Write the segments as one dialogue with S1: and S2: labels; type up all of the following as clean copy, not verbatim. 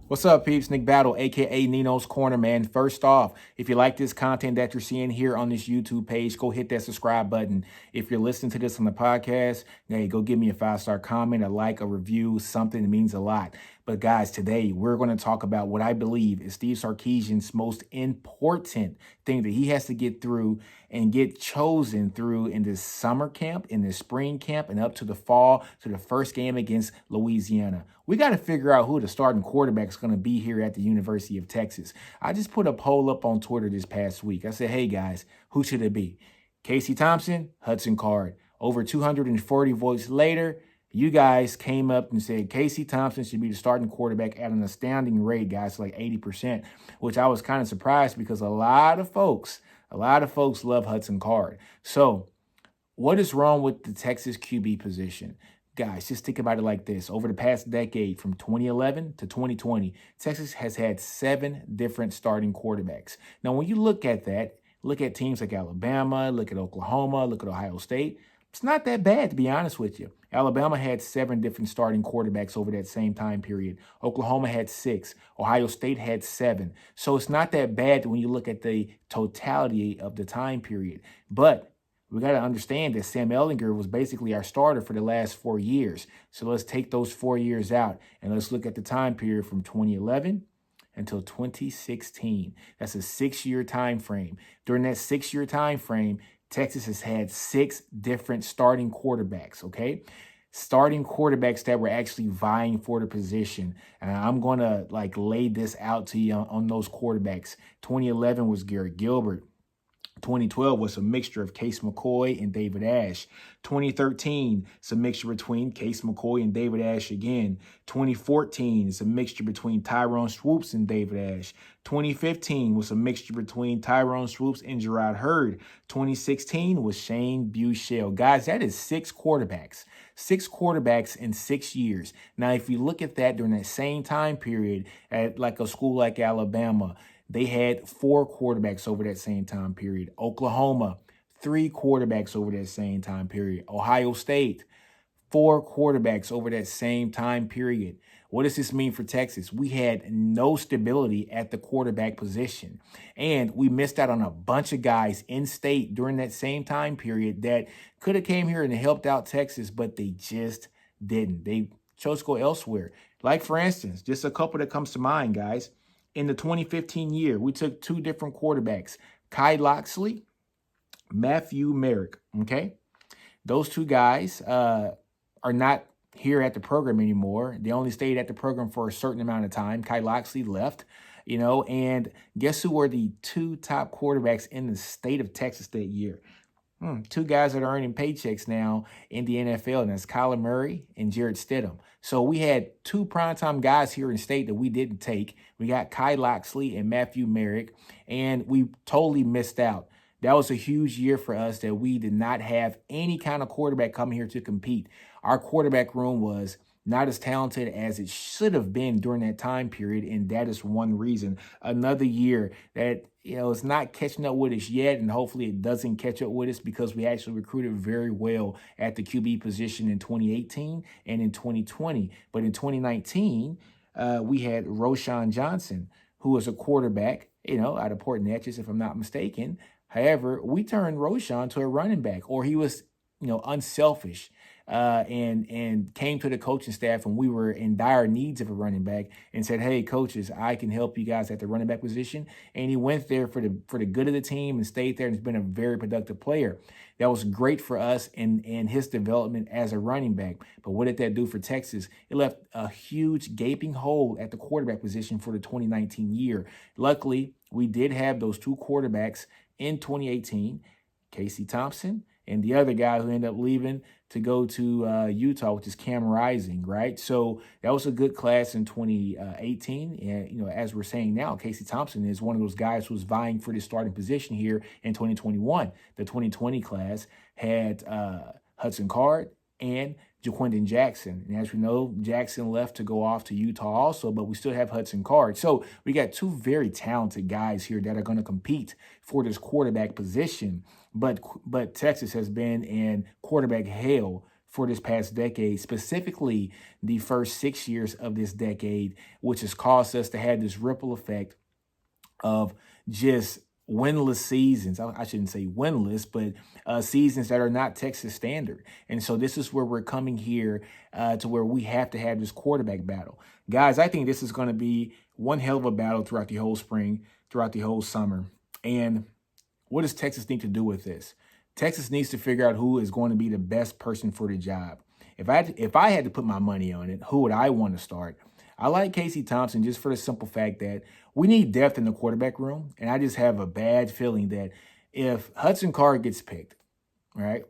S1: What's up, peeps? Nick Battle, aka NinosCorner, man. First off, if you like this content that you're seeing here on this YouTube page, go hit that subscribe button. If you're listening to this on the podcast, hey, go give me a 5-star comment, a like, a review, something that means a lot. But guys, today we're going to talk about what I believe is Steve Sarkisian's most important thing that he has to get through and get chosen through in this summer camp, in this spring camp, and up to the fall, to the first game against Louisiana. We got to figure out who the starting quarterback is going to be here at the University of Texas. I just put a poll up on Twitter this past week. I said, hey guys, who should it be? Casey Thompson, Hudson Card. Over 240 votes later, you guys came up and said Casey Thompson should be the starting quarterback at an astounding rate, guys, like 80%, which I was kind of surprised because a lot of folks love Hudson Card. So what is wrong with the Texas QB position? Guys, just think about it like this. Over the past decade, from 2011 to 2020, Texas has had 7 different starting quarterbacks. Now, when you look at that, look at teams like Alabama, look at Oklahoma, look at Ohio State, it's not that bad, to be honest with you. Alabama had 7 different starting quarterbacks over that same time period. Oklahoma had 6. Ohio State had 7. So it's not that bad when you look at the totality of the time period. But we got to understand that Sam Ehlinger was basically our starter for the last 4 years. So let's take those 4 years out and let's look at the time period from 2011 until 2016. That's a 6-year time frame. During that 6-year time frame, Texas has had 6 different starting quarterbacks, okay? Starting quarterbacks that were actually vying for the position. And I'm going to lay this out to you on those quarterbacks. 2011 was Garrett Gilbert. 2012 was a mixture of Case McCoy and David Ash. 2013 is a mixture between Case McCoy and David Ash again. 2014 is a mixture between Tyrone Swoops and David Ash. 2015 was a mixture between Tyrone Swoops and Gerard Hurd. 2016 was Shane Buechele. Guys, that is 6 quarterbacks. 6 quarterbacks in 6 years. Now, if you look at that during that same time period at like a school like Alabama, they had 4 quarterbacks over that same time period. Oklahoma, 3 quarterbacks over that same time period. Ohio State, 4 quarterbacks over that same time period. What does this mean for Texas? We had no stability at the quarterback position. And we missed out on a bunch of guys in state during that same time period that could have came here and helped out Texas, but they just didn't. They chose to go elsewhere. Like, for instance, just a couple that comes to mind, guys. In the 2015 year, we took 2 different quarterbacks, Kai Locksley, Matthew Merrick, okay? Those 2 guys are not here at the program anymore. They only stayed at the program for a certain amount of time. Kai Locksley left, and guess who were the 2 top quarterbacks in the state of Texas that year? 2 guys that are earning paychecks now in the NFL, and that's Kyler Murray and Jarrett Stidham. So we had 2 primetime guys here in state that we didn't take. We got Kai Locksley and Matthew Merrick, and we totally missed out. That was a huge year for us that we did not have any kind of quarterback coming here to compete. Our quarterback room was not as talented as it should have been during that time period, and that is one reason. Another year that it's not catching up with us yet, and hopefully it doesn't catch up with us because we actually recruited very well at the QB position in 2018 and in 2020. But in 2019, we had Roschon Johnson, who was a quarterback, out of Port Neches, if I'm not mistaken. However, we turned Roschon to a running back, or he was, unselfish. And came to the coaching staff when we were in dire needs of a running back and said, hey, coaches, I can help you guys at the running back position. And he went there for the good of the team and stayed there and has been a very productive player. That was great for us and his development as a running back. But what did that do for Texas? It left a huge gaping hole at the quarterback position for the 2019 year. Luckily, we did have those 2 quarterbacks in 2018, Casey Thompson and the other guy who ended up leaving to go to Utah, which is Cam Rising, right? So that was a good class in 2018. And, as we're saying now, Casey Thompson is one of those guys who's vying for the starting position here in 2021. The 2020 class had Hudson Card and Jaquindon Jackson. And as we know, Jackson left to go off to Utah also, but we still have Hudson Card. So we got 2 very talented guys here that are going to compete for this quarterback position. But Texas has been in quarterback hell for this past decade, specifically the first 6 years of this decade, which has caused us to have this ripple effect of just winless seasons. I shouldn't say winless, but seasons that are not Texas standard. And so this is where we're coming here to where we have to have this quarterback battle. Guys, I think this is going to be one hell of a battle throughout the whole spring, throughout the whole summer. And what does Texas need to do with this? Texas needs to figure out who is going to be the best person for the job. If I had to put my money on it, who would I want to start? I like Casey Thompson just for the simple fact that we need depth in the quarterback room. And I just have a bad feeling that if Hudson Card gets picked, right,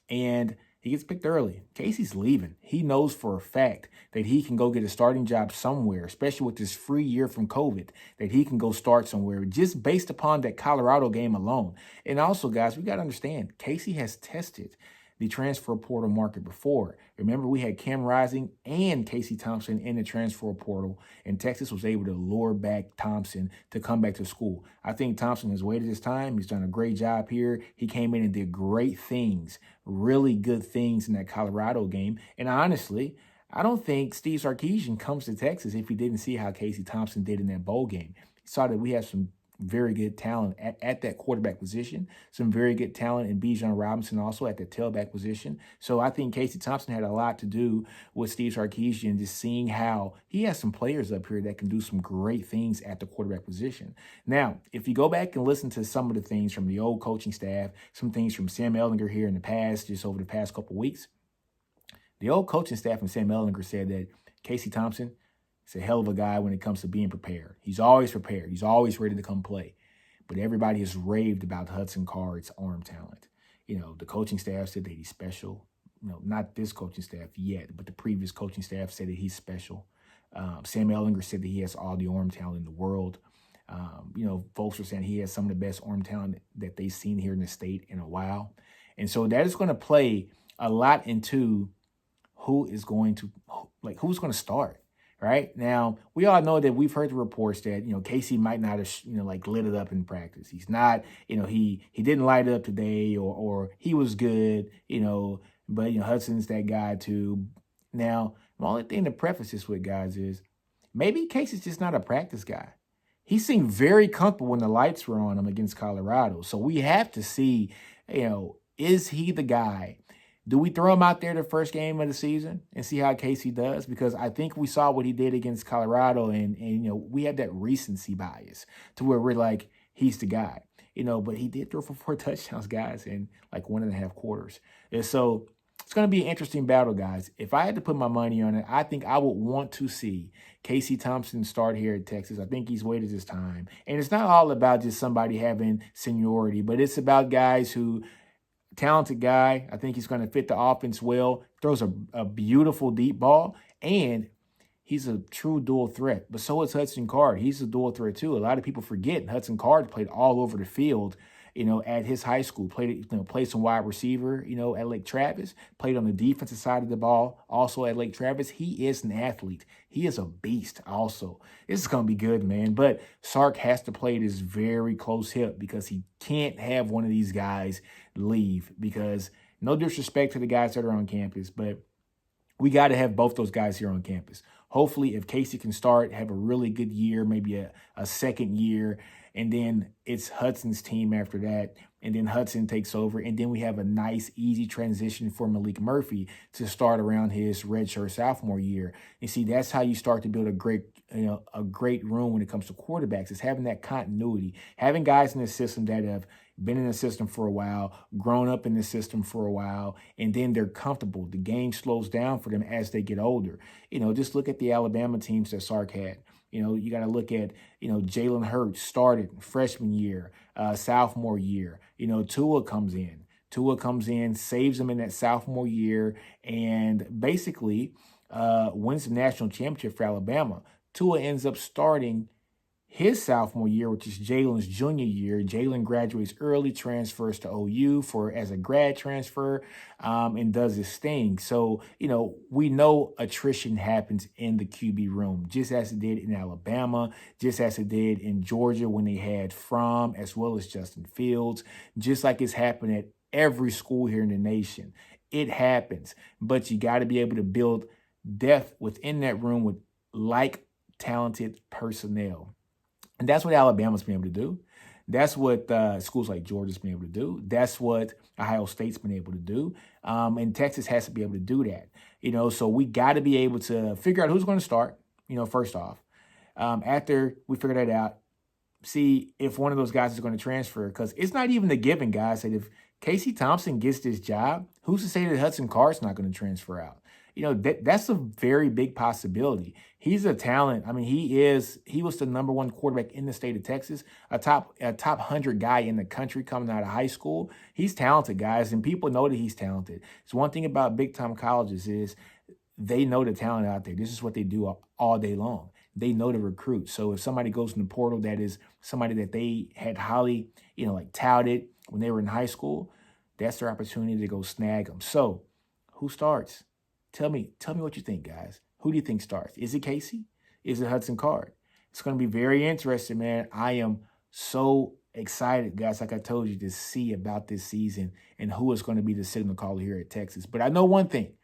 S1: and he gets picked early, Casey's leaving. He knows for a fact that he can go get a starting job somewhere, especially with this free year from COVID, that he can go start somewhere just based upon that Colorado game alone. And also, guys, we got to understand, Casey has tested the transfer portal market before. Remember, we had Cam Rising and Casey Thompson in the transfer portal, and Texas was able to lure back Thompson to come back to school. I think Thompson has waited his time. He's done a great job here. He came in and did great things, really good things in that Colorado game. And honestly, I don't think Steve Sarkisian comes to Texas if he didn't see how Casey Thompson did in that bowl game. He saw that we have some very good talent at that quarterback position, some very good talent in Bijan Robinson also at the tailback position. So I think Casey Thompson had a lot to do with Steve Sarkisian, just seeing how he has some players up here that can do some great things at the quarterback position. Now, if you go back and listen to some of the things from the old coaching staff, some things from Sam Ehlinger here in the past, just over the past couple of weeks, the old coaching staff and Sam Ehlinger said that Casey Thompson is a hell of a guy when it comes to being prepared. He's always prepared. He's always ready to come play. But everybody has raved about Hudson Card's arm talent. You know, the coaching staff said that he's special. You know, not this coaching staff yet, but the previous coaching staff said that he's special. Sam Ehlinger said that he has all the arm talent in the world. You know, folks are saying he has some of the best arm talent that they've seen here in the state in a while. And so that is going to play a lot into who's going to start. Right now, we all know that we've heard the reports that, you know, Casey might not have, lit it up in practice. He's not, he didn't light it up today or he was good, but, Hudson's that guy too. Now, the only thing to preface this with, guys, is maybe Casey's just not a practice guy. He seemed very comfortable when the lights were on him against Colorado. So we have to see, is he the guy? Do we throw him out there the first game of the season and see how Casey does? Because I think we saw what he did against Colorado, and we had that recency bias to where we're like, he's the guy, but he did throw for 4 touchdowns, guys, in like 1.5 quarters. And so it's going to be an interesting battle, guys. If I had to put my money on it, I think I would want to see Casey Thompson start here at Texas. I think he's waited his time. And it's not all about just somebody having seniority, but it's about guys who, talented guy. I think he's going to fit the offense well. Throws a beautiful deep ball, and he's a true dual threat. But so is Hudson Card. He's a dual threat too. A lot of people forget Hudson Card played all over the field, at his high school. Played some wide receiver, at Lake Travis. Played on the defensive side of the ball, also at Lake Travis. He is an athlete. He is a beast also. This is going to be good, man. But Sark has to play this very close hip because he can't have one of these guys leave, because no disrespect to the guys that are on campus, but we got to have both those guys here on campus. Hopefully, if Casey can start, have a really good year, maybe a second year, and then it's Hudson's team after that, and then Hudson takes over, and then we have a nice, easy transition for Malik Murphy to start around his redshirt sophomore year. You see, that's how you start to build a great room when it comes to quarterbacks, is having that continuity, having guys in the system that have been in the system for a while, grown up in the system for a while, and then they're comfortable. The game slows down for them as they get older. Just look at the Alabama teams that Sark had. You got to look at, Jalen Hurts started freshman year, sophomore year. Tua comes in, saves them in that sophomore year, and basically wins the national championship for Alabama. Tua ends up starting his sophomore year, which is Jalen's junior year. Jalen graduates early, transfers to OU as a grad transfer, and does his thing. So, we know attrition happens in the QB room, just as it did in Alabama, just as it did in Georgia when they had Fromm as well as Justin Fields, just like it's happened at every school here in the nation. It happens. But you got to be able to build depth within that room with like talented personnel. And that's what Alabama's been able to do. That's what schools like Georgia's been able to do. That's what Ohio State's been able to do. And Texas has to be able to do that. So we got to be able to figure out who's going to start, first off. After we figure that out, see if one of those guys is going to transfer. Because it's not even a given, guys, that if Casey Thompson gets this job, who's to say that Hudson Card's not going to transfer out? That's a very big possibility. He's a talent. I mean, he was the number one quarterback in the state of Texas, a top 100 guy in the country coming out of high school. He's talented, guys, and people know that he's talented. So one thing about big time colleges is they know the talent out there. This is what they do all day long. They know to recruit. So if somebody goes in the portal that is somebody that they had highly, touted when they were in high school, that's their opportunity to go snag them. So who starts? Tell me what you think, guys. Who do you think starts? Is it Casey? Is it Hudson Card? It's going to be very interesting, man. I am so excited, guys, like I told you, to see about this season and who is going to be the signal caller here at Texas. But I know one thing.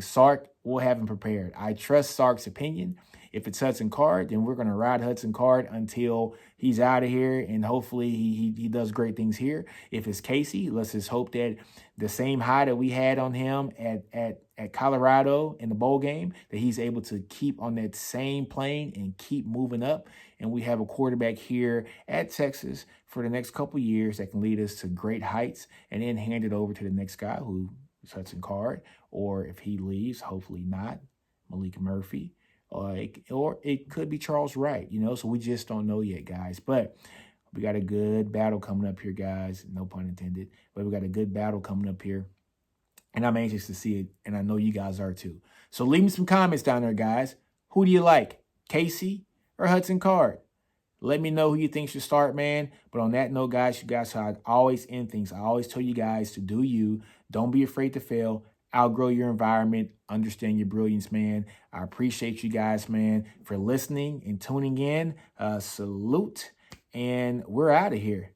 S1: Sark will have him prepared. I trust Sark's opinion. If it's Hudson Card, then we're going to ride Hudson Card until he's out of here, and hopefully he does great things here. If it's Casey, let's just hope that the same high that we had on him at Colorado in the bowl game, that he's able to keep on that same plane and keep moving up. And we have a quarterback here at Texas for the next couple years that can lead us to great heights and then hand it over to the next guy who is Hudson Card, or if he leaves, hopefully not, Malik Murphy. Or it could be Charles Wright, so we just don't know yet, guys. But we got a good battle coming up here, guys. No pun intended. But we got a good battle coming up here. And I'm anxious to see it, and I know you guys are too. So leave me some comments down there, guys. Who do you like, Casey or Hudson Card? Let me know who you think should start, man. But on that note, guys, you guys, how I always end things. I always tell you guys to do you. Don't be afraid to fail. Outgrow your environment. Understand your brilliance, man. I appreciate you guys, man, for listening and tuning in. Salute. And we're out of here.